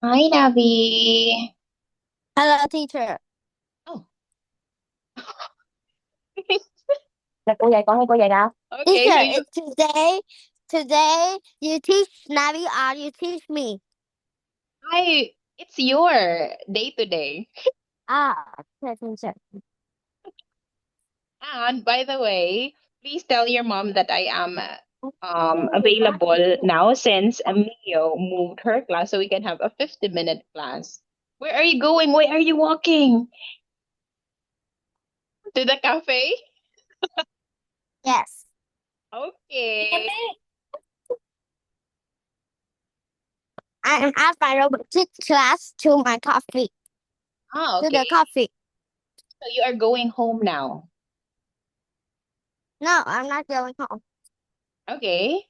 Hi, Navi. Hello, teacher. Oh, Là cô dạy con hay cô dạy nào? okay. Teacher, So you, today you teach Navi or you teach me? it's your day today. Okay, teacher. And by the way, please tell your mom that I am available now since Emilio moved her class so we can have a 50-minute class. Where are you going? Why are you walking? To the cafe? Yes. Okay. I am at my robotics class to my coffee. Ah, To okay. the coffee. So you are going home now. No, I'm not going home. Okay.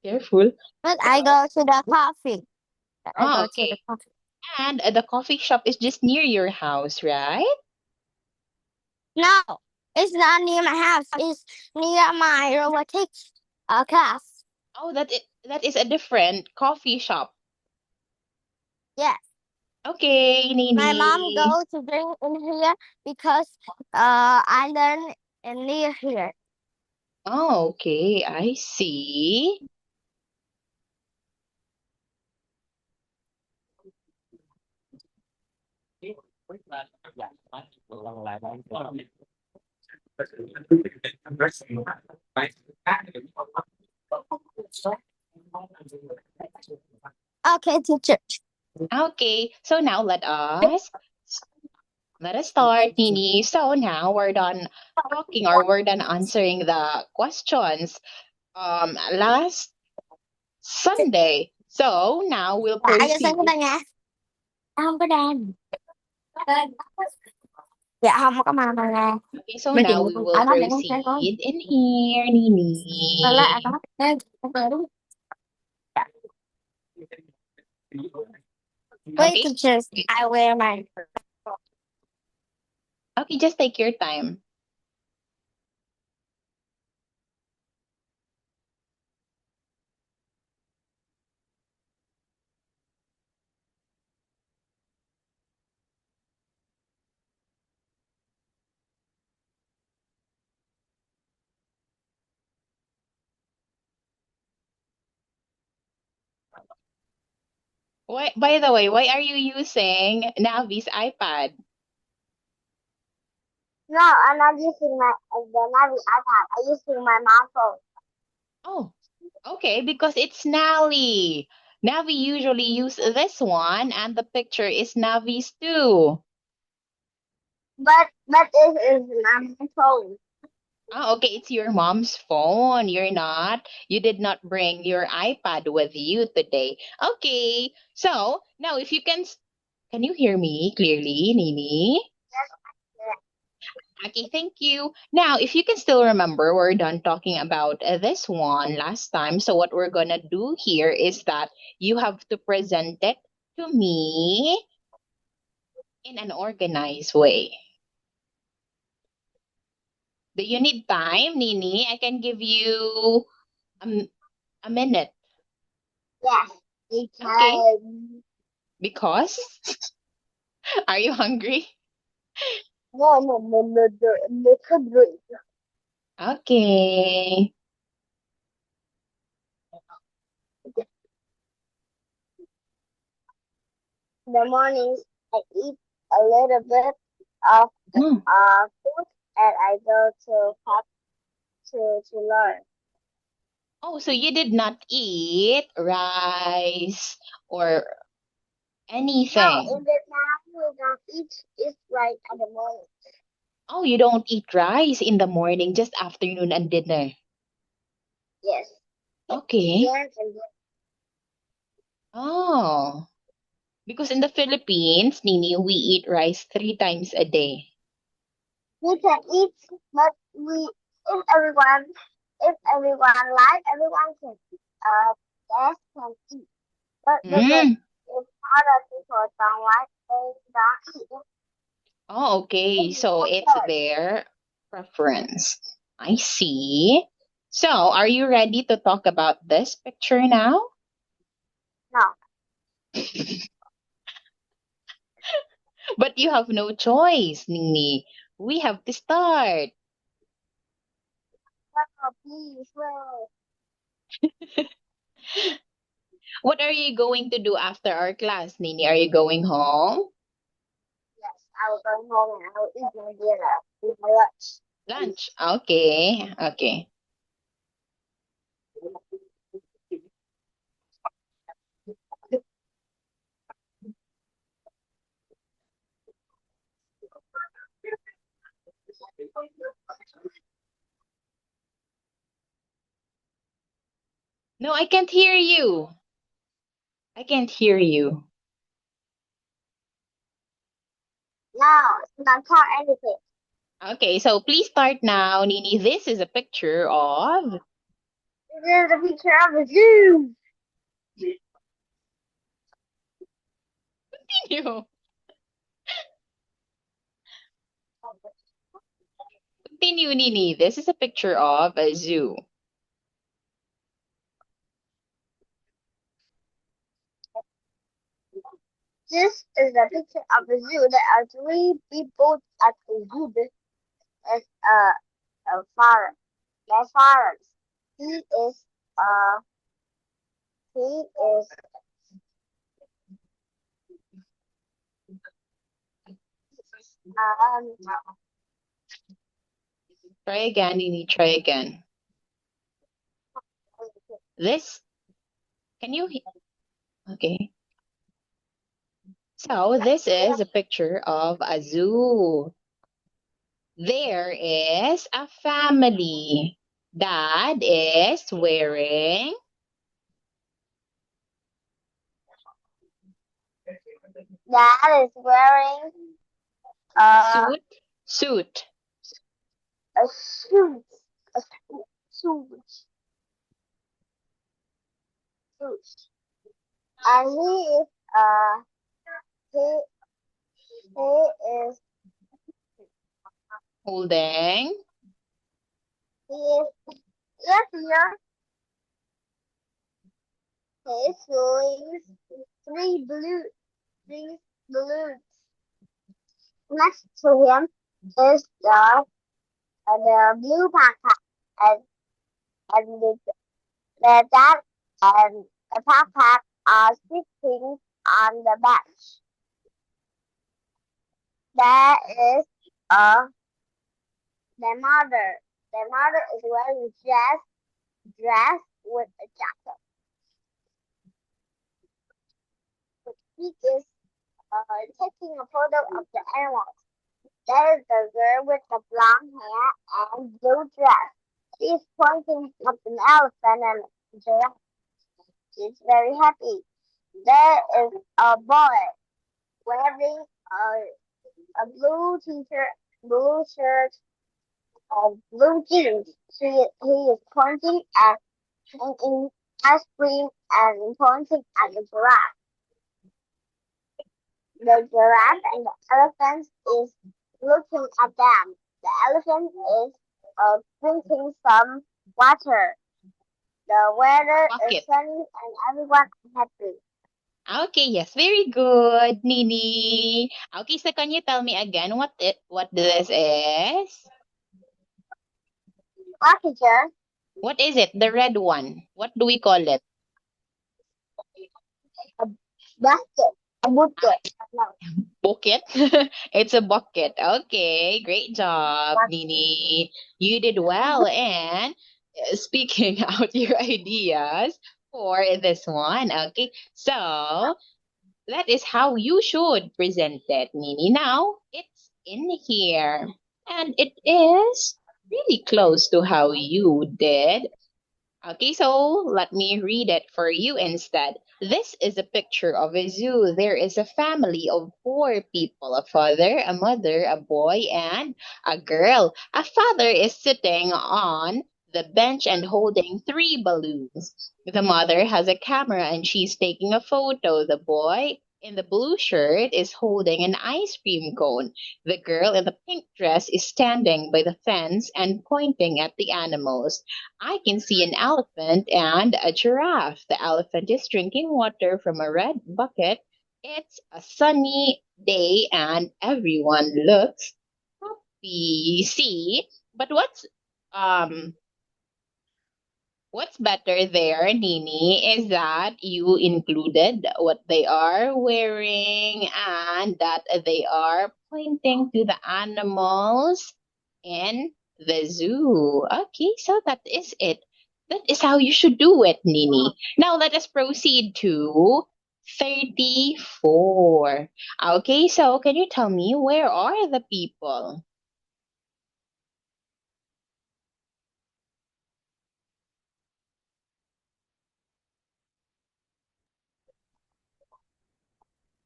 Careful. But I go to the coffee. I Ah, go to the okay. coffee. And the coffee shop is just near your house, right? No, it's not near my house. It's near my robotics class. Oh, that is a different coffee shop. Yes. Okay, My mom Nini. goes to drink in here because I learn in near here. Oh, okay, I see. Okay, teacher. Okay, so now let us start, Nini. So now we're done talking or we're done answering the questions last Sunday. So now we'll Dạ, giờ proceed. sinh của ta nha. Tao không có đàn. Dạ không có mà nè. Okay, so Mấy chuyện now của we con. will Ở đó để con xem con. proceed in here, Là Nini. à có. Đây, con về đúng. Wait, Okay, teachers. I wear my. okay, just take your time. Why, by the way, why are you using Navi's iPad? No, I'm not using my the Navi iPad. I'm using my mom phone. Oh, okay, because it's Nally. Navi usually use this one, and the picture is Navi's too. But it is my phone. Oh, okay, it's your mom's phone. You did not bring your iPad with you today. Okay, so now if you can you hear me clearly, Nini? Okay, thank you. Now, if you can still remember, we're done talking about this one last time. So, what we're gonna do here is that you have to present it to me in an organized way. Do you need time, Nini? I can give you a, a minute. Yes, Okay, because because are you hungry? no, could read. Okay. In the mornings, I eat a little bit of Hmm. food and I go to pub to learn. Oh, so you did not eat rice or No, anything. in Vietnam we don't eat right at the morning. Oh, you don't eat rice in the morning, just afternoon and dinner. Yes, Okay. yes, and Oh, because in the Philippines, Nini, we eat rice 3 times a day. we can eat, but we if everyone like everyone can yes can eat. But Mm. if other people don't like, they don't eat. Oh, okay. It's So their it's choice. their preference. I see. So, are you ready to talk about this picture now? No. But you have no choice, Nini. We have to start. No, please, wait. What are you going to do after our class, Nini? Are you going home? Yes, I will go home and I will eat my dinner. Eat my lunch. Lunch. Okay. Okay. No, I can't hear you. I can't hear you. No, it's not call anything. Okay, so please start now, Nini. This is a picture of. This is a picture of a zoo. Continue. Continue, Nini. This is a picture of a zoo. This is a picture of a zoo. There are three people at the zoo. This is a father. Their father. He is uh he is um Try again, Nini. Try again. This. Can you? Okay. So this is a picture of a zoo. There is a family. Dad is wearing dad is wearing uh suit. Suit. a suit. A suit. Suit. And he he is Holding. he is yes here he is showing three balloons. Next to him is the blue backpack and the dad and the backpack are sitting on the bench. There is uh the mother. The mother is wearing dress with a jacket. He is taking a photo of the animals. There is the girl with the blonde hair and blue dress. She is pointing at an elephant and a giraffe. She's very happy. There is a boy wearing a blue t-shirt, blue shirt, and blue jeans. He is pointing at eating ice cream and pointing at the giraffe. The giraffe and the elephant is looking at them. The elephant is drinking some water. The weather is Bucket. sunny and everyone is happy. Okay, yes, very good, Nini. Okay, so can you tell me again what this is? What teacher? What is it? The red one. What do we call it? A basket. A bucket. No. Bucket. It's a bucket. Okay, great job, Nini. You did well. And speaking out your ideas for this one. Okay, so that is how you should present it, Nini. Now it's in here, and it is really close to how you did. Okay, so let me read it for you instead. This is a picture of a zoo. There is a family of four people, a father, a mother, a boy, and a girl. A father is sitting on the bench and holding three balloons. The mother has a camera and she's taking a photo. The boy in the blue shirt is holding an ice cream cone. The girl in the pink dress is standing by the fence and pointing at the animals. I can see an elephant and a giraffe. The elephant is drinking water from a red bucket. It's a sunny day and everyone looks happy. See, but um what's better there, Nini, is that you included what they are wearing and that they are pointing to the animals in the zoo. Okay, so that is it. That is how you should do it, Nini. Now let us proceed to 34. Okay, so can you tell me where are the people?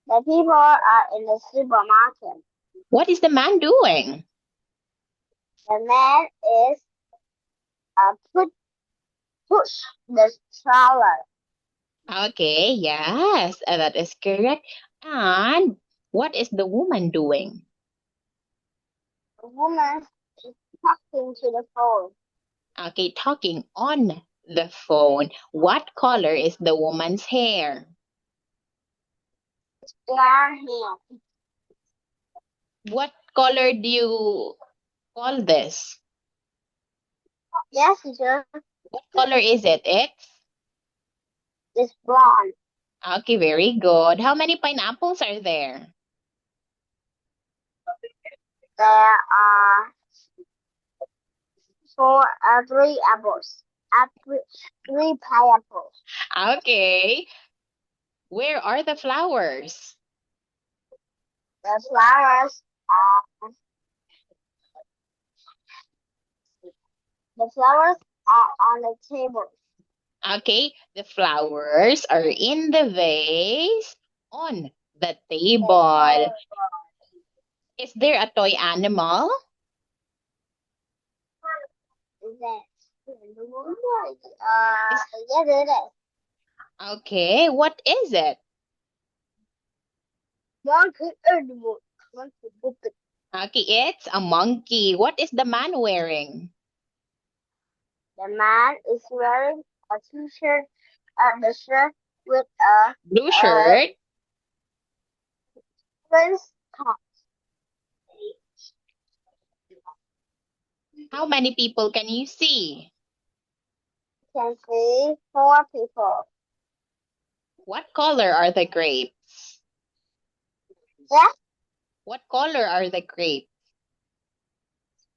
The people are in the supermarket. What is the man doing? The man is push the stroller. Okay, yes, that is correct. And what is the woman doing? The woman is talking to the phone. Okay, talking on the phone. What color is the woman's hair? Brown hair. What color do you call this? Yes, teacher. What color is it? It's brown. Okay, very good. How many pineapples are there? There are three apples. Three pineapples. Okay. Where are the flowers? The flowers are on the table. Okay, the flowers are in the vase on the table. Is there a toy animal? Yes, it is. Okay, what is it? Monkey animal. Monkey puppet. Okay, it's a monkey. What is the man wearing? The man is wearing a t-shirt and the shirt with a Blue uh, shirt. prince top. How many people can you see? Can see four people. What color are the grapes? Yes, What color are the grapes?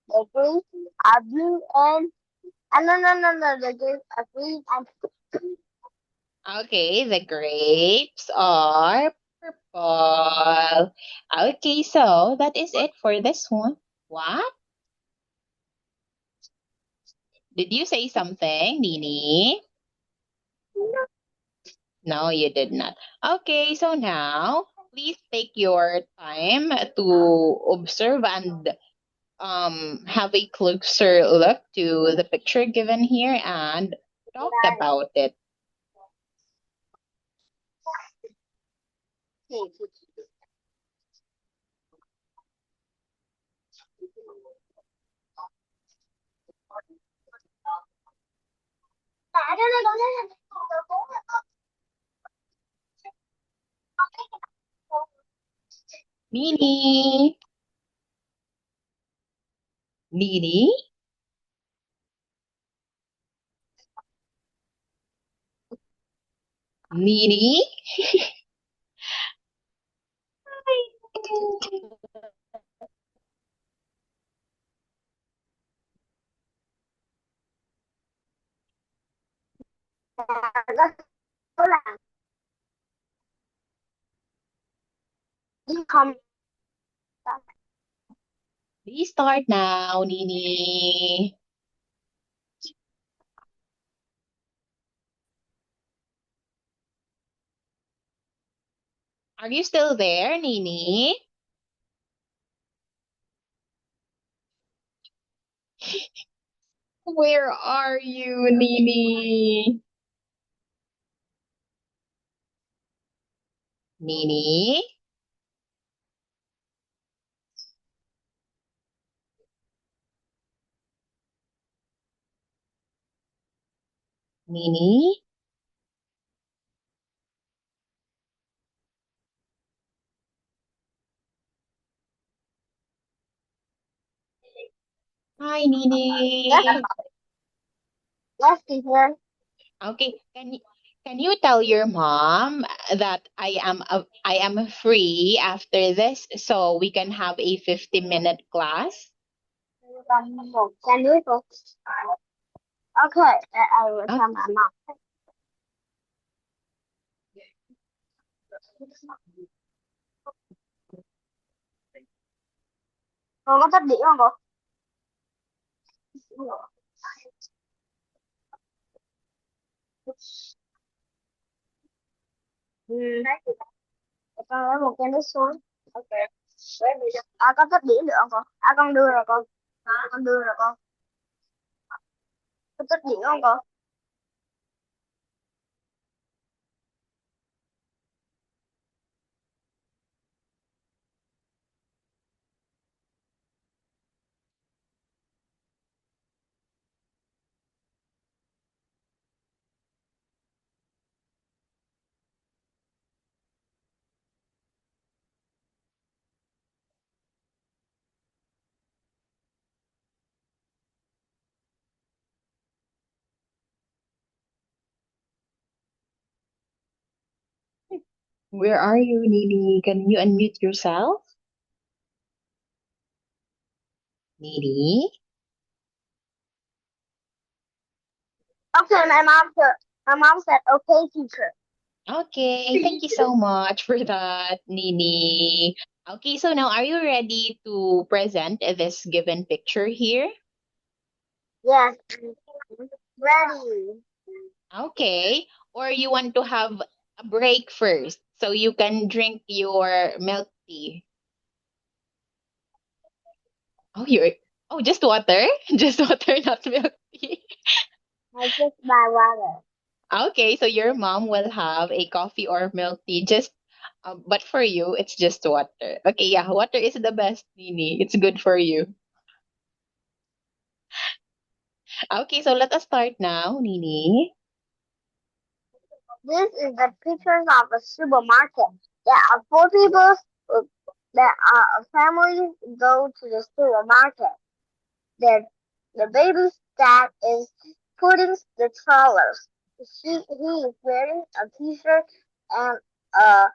the green are blue and no, the green are green and Okay, the grapes are purple. Okay, so that is it for this one. What? Did you say something, Nini? No, you did not. Okay, so now please take your time to observe and have a closer look to the picture given here and talk about it. pink. I don't know. Nini, Nini, Nini. Please start now, Nini. Are you still there, Nini? Where are you, Nini? Nini? Nini? Hi, Yes, Nini. yes, teacher. Okay, can you tell your mom that I am free after this so we can have a 50-minute class? Can you go? Okay, I will Oh, tell my mom. Con có tắt đĩa không cô? Ừ. Con lấy một cái nước xuống. Ok. Con tắt đĩa được không cô? Con đưa rồi con. Con đưa rồi con. Có tắt đĩa không cô? where are you, Nini? Can you unmute yourself? Nini? Okay, my mom said, okay, teacher. Okay, thank you so much for that, Nini. Okay, so now are you ready to present this given picture here? Yes, ready. Okay, or you want to have a break first so you can drink your milk tea? Oh, you're just water? Just water, not milk tea. I just buy water. Okay, so your mom will have a coffee or milk tea just but for you it's just water. Okay, yeah, water is the best, Nini. It's good for you. Okay, so let us start now, Nini. This is the pictures of a supermarket. There are four people. There are families go to the supermarket. The the baby's dad is putting the strollers. He is wearing a t-shirt and uh,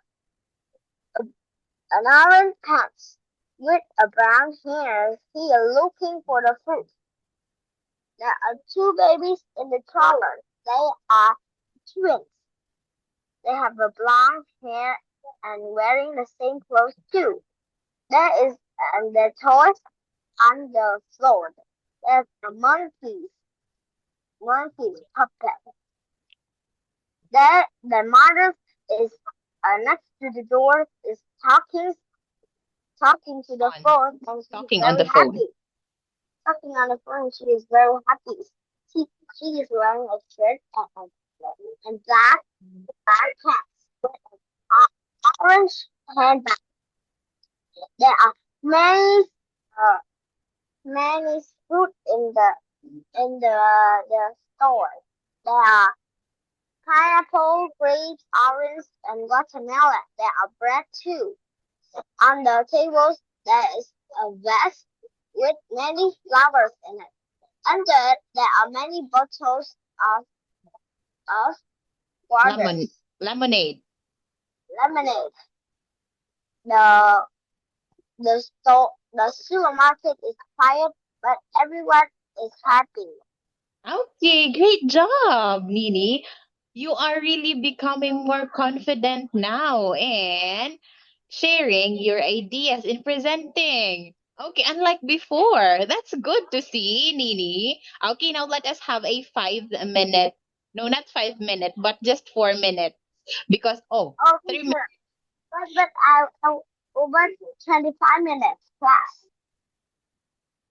an orange pants with a brown hair. He is looking for the fruit. There are two babies in the stroller. They are twins. They have a blonde hair and wearing the same clothes too. There is and the toys on the floor. There's a monkey puppet. There, the mother is next to the door is talking to the On phone, and she is talking on very the phone. happy. Talking on the phone, she is very happy. She, she is wearing a shirt and black pants with an orange handbag. There are uh, many fruit in the store. There are pineapple, grapes, orange, and watermelon. There are bread too. On the tables, there is a vase with many flowers in it. Under it, there are many bottles of water, Lemon lemonade. lemonade. The the supermarket is quiet, but everyone is happy. Okay, great job, Nini. You are really becoming more confident now and sharing your ideas in presenting. Okay, unlike before. That's good to see, Nini. Okay, now let us have a 5 minute, no, not 5 minute, but just 4 minutes. Because, Oh, 3 minutes. teacher, but I over 25 minutes class.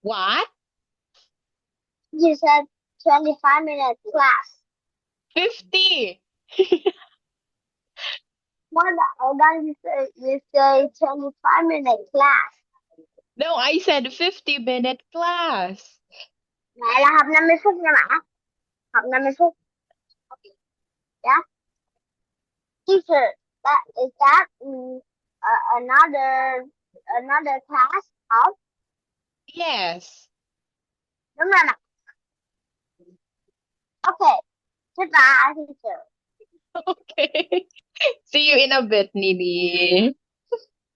What? You said 25 minutes class. 50. Then you say 25-minute class. No, I said 50-minute class. Mẹ là học 50 phút nha mẹ. Học 50 phút. Yeah. Teacher, that another class of. Yes. Đúng rồi mẹ. Okay. Goodbye, teacher. Okay. See you in a bit, Nini.